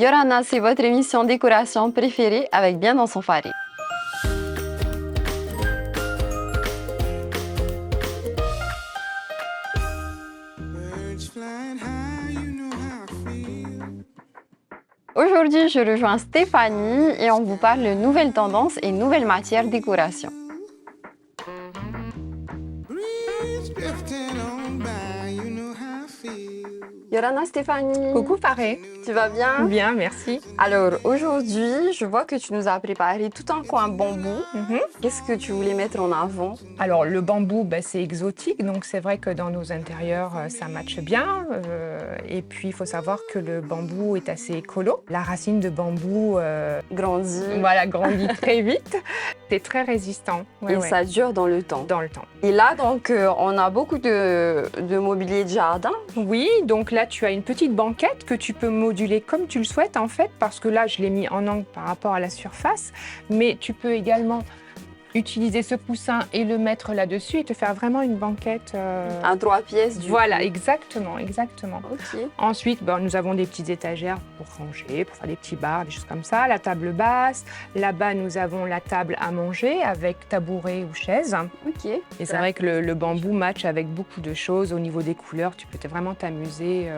Yorana, c'est votre émission décoration préférée avec Bien dans son faré. Aujourd'hui, je rejoins Stéphanie et on vous parle de nouvelles tendances et nouvelles matières décoration. Yorana, Stéphanie. Coucou Faré. Tu vas bien? Bien, merci. Alors aujourd'hui, je vois que tu nous as préparé tout un coin bambou. Qu'est-ce que tu voulais mettre en avant? Alors le bambou, c'est exotique, donc c'est vrai que dans nos intérieurs, ça matche bien. Et puis il faut savoir que le bambou est assez écolo. La racine de bambou grandit très vite. C'est très résistant. Ça dure dans le temps. Dans le temps. Et là, donc, on a beaucoup de mobilier de jardin. Oui, donc là, tu as une petite banquette que tu peux moduler comme tu le souhaites, en fait, parce que là, je l'ai mis en angle par rapport à la surface. Mais tu peux également utiliser ce coussin et le mettre là-dessus et te faire vraiment une banquette. Un 3 pièces du Voilà, coup. exactement. Ok. Ensuite, nous avons des petites étagères pour ranger, pour faire des petits bars, des choses comme ça. La table basse. Là-bas, nous avons la table à manger avec tabouret ou chaise. Ok. Et c'est vrai que le bambou match avec beaucoup de choses. Au niveau des couleurs, tu peux vraiment t'amuser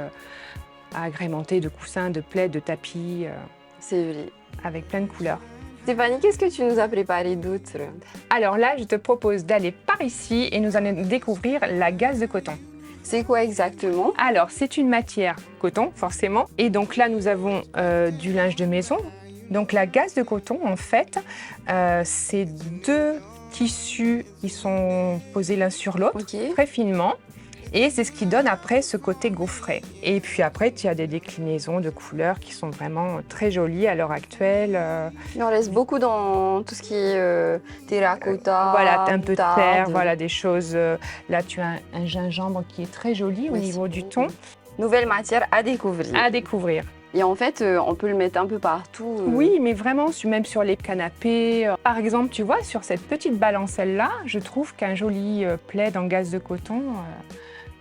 à agrémenter de coussins, de plaids, de tapis, C'est vrai. avec plein de couleurs. Stéphanie, qu'est-ce que tu nous as préparé d'autre? Alors là, je te propose d'aller par ici et nous allons découvrir la gaze de coton. C'est quoi exactement? Alors, c'est une matière coton, forcément. Et donc là, nous avons du linge de maison. Donc la gaze de coton, en fait, c'est deux tissus qui sont posés l'un sur l'autre, Ok. très finement. Et c'est ce qui donne après ce côté gaufré. Et puis après, tu as des déclinaisons de couleurs qui sont vraiment très jolies à l'heure actuelle. Et on reste beaucoup dans tout ce qui est terracotta. Voilà, un peu de moutarde. terre, voilà, des choses. Là, tu as un gingembre qui est très joli au niveau du ton. Nouvelle matière à découvrir. À découvrir. Et en fait, on peut le mettre un peu partout. Oui, mais vraiment, même sur les canapés. Par exemple, tu vois, sur cette petite balancelle-là, je trouve qu'un joli plaid en gaze de coton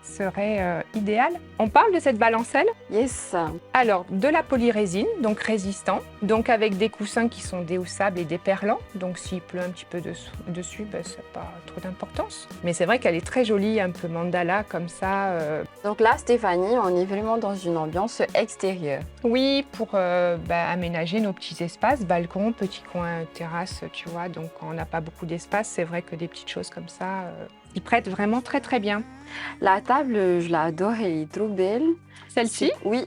serait idéal. On parle de cette balancelle? Yes. Alors, de la polyrésine, donc résistant, donc avec des coussins qui sont déhoussables et déperlants. Donc, s'il pleut un petit peu dessus, ça n'a pas trop d'importance. Mais c'est vrai qu'elle est très jolie, un peu mandala comme ça. Donc là, Stéphanie, on est vraiment dans une ambiance extérieure. Oui, pour aménager nos petits espaces, balcon, petit coin, terrasse, tu vois. Donc, quand on n'a pas beaucoup d'espace, c'est vrai que des petites choses comme ça, ils prêtent vraiment très très bien. La table, je l'adore, elle est trop belle. Celle-ci? Oui.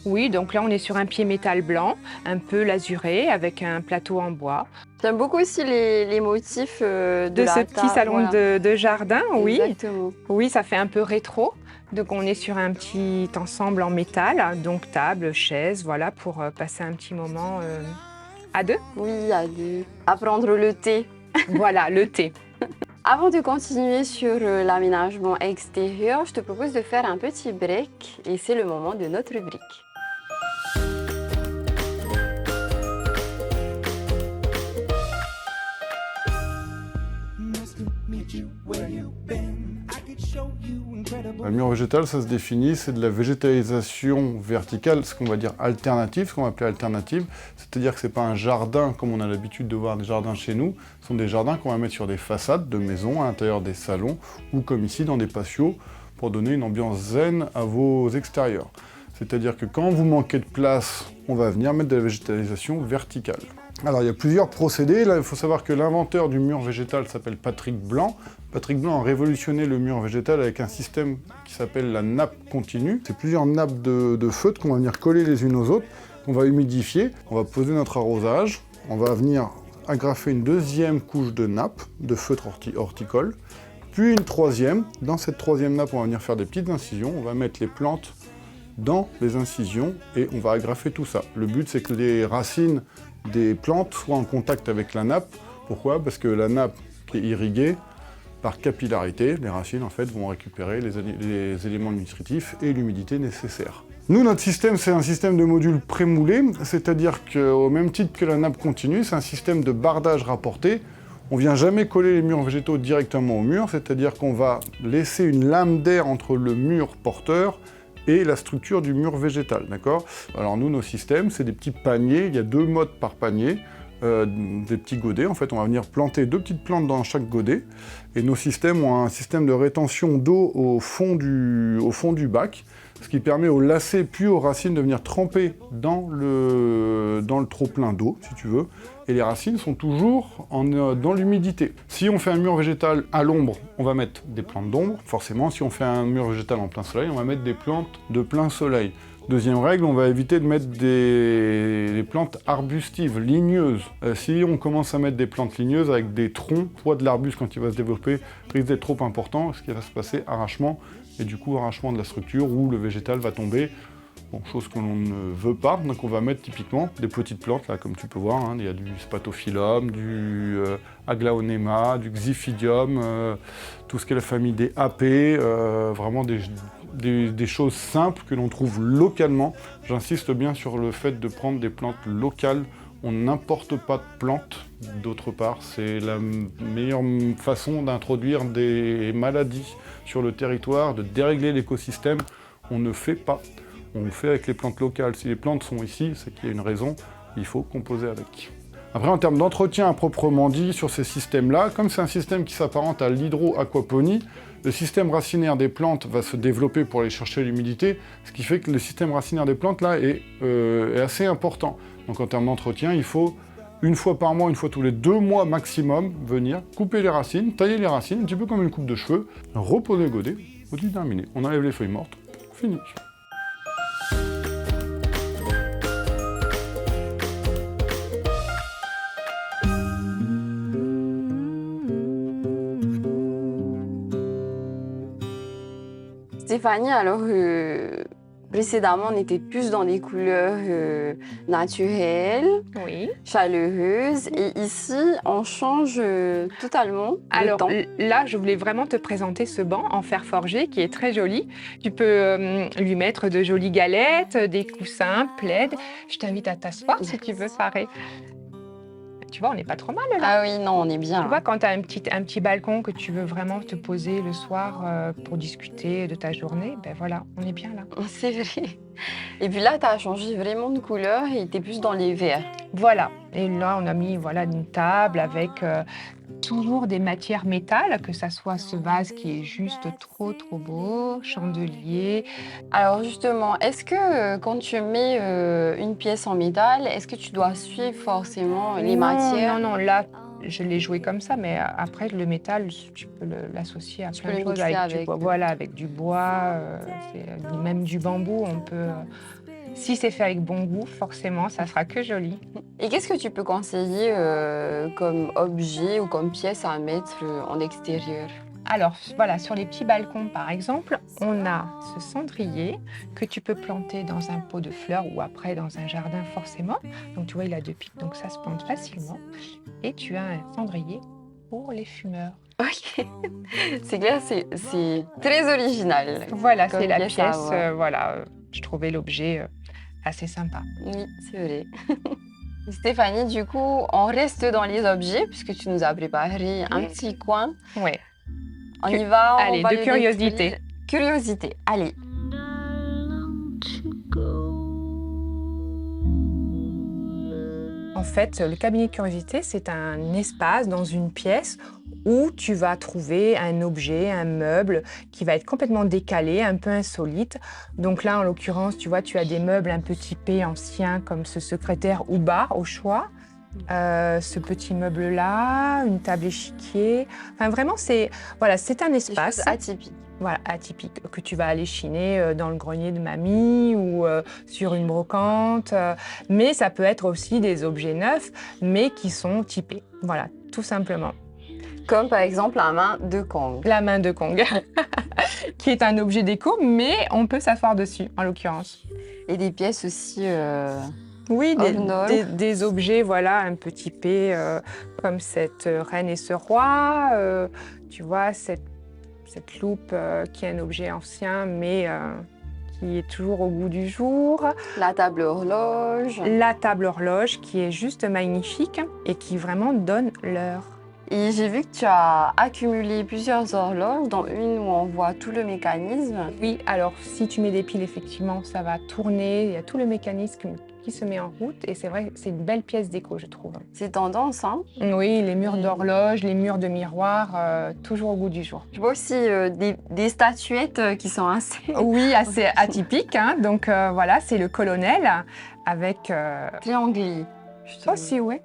Oui, donc là on est sur un pied métal blanc, un peu lasuré, avec un plateau en bois. J'aime beaucoup aussi les motifs de De la ce table. petit salon Voilà. de jardin, oui. Exactement. Oui, ça fait un peu rétro. Donc on est sur un petit ensemble en métal, donc table, chaise, voilà, pour passer un petit moment à deux. Oui, à deux. À prendre le thé. Voilà, le thé. Avant de continuer sur l'aménagement extérieur, je te propose de faire un petit break et c'est le moment de notre rubrique. Le mur végétal, ça se définit, c'est de la végétalisation verticale, ce qu'on va dire alternative, ce qu'on va appeler alternative, c'est-à-dire que ce n'est pas un jardin comme on a l'habitude de voir des jardins chez nous, ce sont des jardins qu'on va mettre sur des façades de maisons, à l'intérieur des salons, ou comme ici dans des patios, pour donner une ambiance zen à vos extérieurs. C'est-à-dire que quand vous manquez de place, on va venir mettre de la végétalisation verticale. Alors il y a plusieurs procédés, là il faut savoir que l'inventeur du mur végétal s'appelle Patrick Blanc. Patrick Blanc a révolutionné le mur végétal avec un système qui s'appelle la nappe continue. C'est plusieurs nappes de feutre qu'on va venir coller les unes aux autres, qu'on va humidifier, on va poser notre arrosage, on va venir agrafer une deuxième couche de nappe, de feutre horticole, puis une troisième. Dans cette troisième nappe, on va venir faire des petites incisions, on va mettre les plantes dans les incisions et on va agrafer tout ça. Le but c'est que les racines des plantes soient en contact avec la nappe. Pourquoi? Parce que la nappe qui est irriguée, par capillarité, les racines en fait vont récupérer les éléments nutritifs et l'humidité nécessaire. Nous, notre système, c'est un système de modules prémoulés, c'est-à-dire qu'au même titre que la nappe continue, c'est un système de bardage rapporté. On ne vient jamais coller les murs végétaux directement au mur, c'est-à-dire qu'on va laisser une lame d'air entre le mur porteur et la structure du mur végétal, d'accord? Alors nous, nos systèmes, c'est des petits paniers, il y a 2 modes par panier, des petits godets. En fait, on va venir planter 2 petites plantes dans chaque godet, et nos systèmes ont un système de rétention d'eau au fond du bac, ce qui permet aux lacets puis aux racines de venir tremper dans le trop-plein d'eau, si tu veux, et les racines sont toujours dans l'humidité. Si on fait un mur végétal à l'ombre, on va mettre des plantes d'ombre, forcément. Si on fait un mur végétal en plein soleil, on va mettre des plantes de plein soleil. Deuxième règle, on va éviter de mettre des plantes arbustives, ligneuses. Si on commence à mettre des plantes ligneuses avec des troncs, le poids de l'arbuste quand il va se développer risque d'être trop important, ce qui va se passer arrachement, et du coup arrachement de la structure où le végétal va tomber. Bon, chose que l'on ne veut pas, donc on va mettre typiquement des petites plantes, là, comme tu peux voir, hein, il y a du spatophyllum, du aglaonema, du xiphidium, tout ce qui est la famille des apées, vraiment des choses simples que l'on trouve localement. J'insiste bien sur le fait de prendre des plantes locales. On n'importe pas de plantes, d'autre part, c'est la meilleure façon d'introduire des maladies sur le territoire, de dérégler l'écosystème. On ne fait pas. On le fait avec les plantes locales. Si les plantes sont ici, c'est qu'il y a une raison, il faut composer avec. Après, en termes d'entretien à proprement dit, sur ces systèmes-là, comme c'est un système qui s'apparente à l'hydroaquaponie, le système racinaire des plantes va se développer pour aller chercher l'humidité, ce qui fait que le système racinaire des plantes, là, est assez important. Donc en termes d'entretien, il faut, une fois par mois, une fois tous les 2 mois maximum, venir couper les racines, tailler les racines, un petit peu comme une coupe de cheveux, reposer le godet, outil terminé. On enlève les feuilles mortes, fini. Stéphanie, alors précédemment, on était plus dans des couleurs naturelles, Oui. chaleureuses, et ici, on change totalement Alors de temps. là, je voulais vraiment te présenter ce banc en fer forgé qui est très joli. Tu peux lui mettre de jolies galettes, des coussins, plaids. Je t'invite à t'asseoir si tu veux, pareil. Tu vois, on n'est pas trop mal là. Ah oui, non, on est bien. Tu vois, quand tu as un petit balcon que tu veux vraiment te poser le soir pour discuter de ta journée, ben voilà, on est bien là. C'est vrai. Et puis là, tu as changé vraiment de couleur et tu es plus dans les verts. Voilà. Et là, on a mis voilà, une table avec toujours des matières métal, que ça soit ce vase qui est juste trop beau, chandelier. Alors justement, est-ce que quand tu mets une pièce en métal, est-ce que tu dois suivre forcément les matières? Non, là, je l'ai joué comme ça, mais après, le métal, tu peux l'associer à plein de choses. Avec du bois, voilà, avec du bois, même du bambou, on peut... si c'est fait avec bon goût, forcément, ça sera que joli. Et qu'est-ce que tu peux conseiller comme objet ou comme pièce à mettre en extérieur? Alors, voilà, sur les petits balcons, par exemple, on a ce cendrier que tu peux planter dans un pot de fleurs ou après dans un jardin, forcément. Donc, tu vois, il a 2 pics, donc ça se plante facilement. Et tu as un cendrier pour les fumeurs. Ok, c'est clair, c'est très original. Voilà, Comme c'est la pièce à pièce, avoir. voilà, je trouvais l'objet assez sympa. Oui, c'est vrai. Stéphanie, du coup, on reste dans les objets puisque tu nous as préparé un petit coin. Ouais. On y va, on Allez, va de le curiosité. découvrir. Curiosité, allez. En fait, le cabinet de curiosité, c'est un espace dans une pièce où tu vas trouver un objet, un meuble qui va être complètement décalé, un peu insolite. Donc là, en l'occurrence, tu vois, tu as des meubles un peu typés anciens comme ce secrétaire ou bar au choix. Ce petit meuble-là, une table échiquier. Enfin, vraiment, c'est un Des espace. choses atypiques. Voilà, atypique, que tu vas aller chiner dans le grenier de mamie ou sur une brocante. Mais ça peut être aussi des objets neufs, mais qui sont typés. Voilà, tout simplement. Comme par exemple la main de Kong. La main de Kong, qui est un objet déco, mais on peut s'asseoir dessus, en l'occurrence. Et des pièces aussi. Oui, Ornol. des objets voilà, un peu typés, comme cette reine et ce roi. Tu vois, cette loupe qui est un objet ancien, mais qui est toujours au goût du jour. La table horloge. La table horloge qui est juste magnifique et qui vraiment donne l'heure. Et j'ai vu que tu as accumulé plusieurs horloges, dont une où on voit tout le mécanisme. Oui, alors si tu mets des piles, effectivement, ça va tourner. Il y a tout le mécanisme qui se met en route. Et c'est vrai, c'est une belle pièce déco, je trouve. C'est tendance, hein? Oui, les murs d'horloge, les murs de miroirs, toujours au goût du jour. Je vois aussi des statuettes qui sont assez... Oui, assez atypique. Hein. Donc voilà, c'est le colonel avec... Très anglais, je trouve. Aussi, ouais.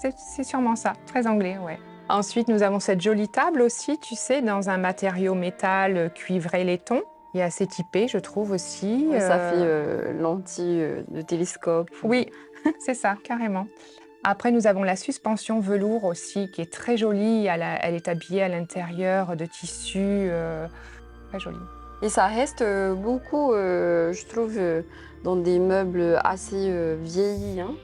C'est sûrement ça, très anglais, ouais. Ensuite, nous avons cette jolie table aussi, tu sais, dans un matériau métal cuivré laiton. Et assez typé, je trouve aussi. Ouais, ça fait lentille de télescope. Oui, c'est ça, carrément. Après, nous avons la suspension velours aussi, qui est très jolie. Elle est habillée à l'intérieur de tissu, très jolie. Et ça reste beaucoup, je trouve, dans des meubles assez vieillis. Hein.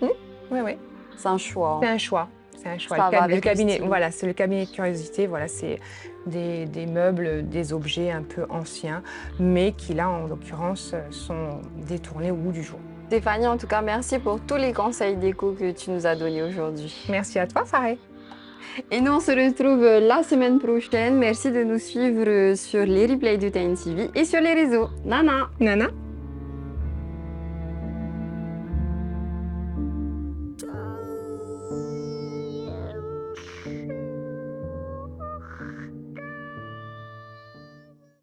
Oui, oui. C'est un choix. C'est un choix. C'est un choix. Ça va avec le cabinet, style. voilà, c'est le cabinet de curiosité. Voilà, c'est des meubles, des objets un peu anciens, mais qui là, en l'occurrence, sont détournés au goût du jour. Stéphanie, en tout cas, merci pour tous les conseils déco que tu nous as donnés aujourd'hui. Merci à toi, Faré. Et nous, on se retrouve la semaine prochaine. Merci de nous suivre sur les replays de TNTV et sur les réseaux. Nana! Nana.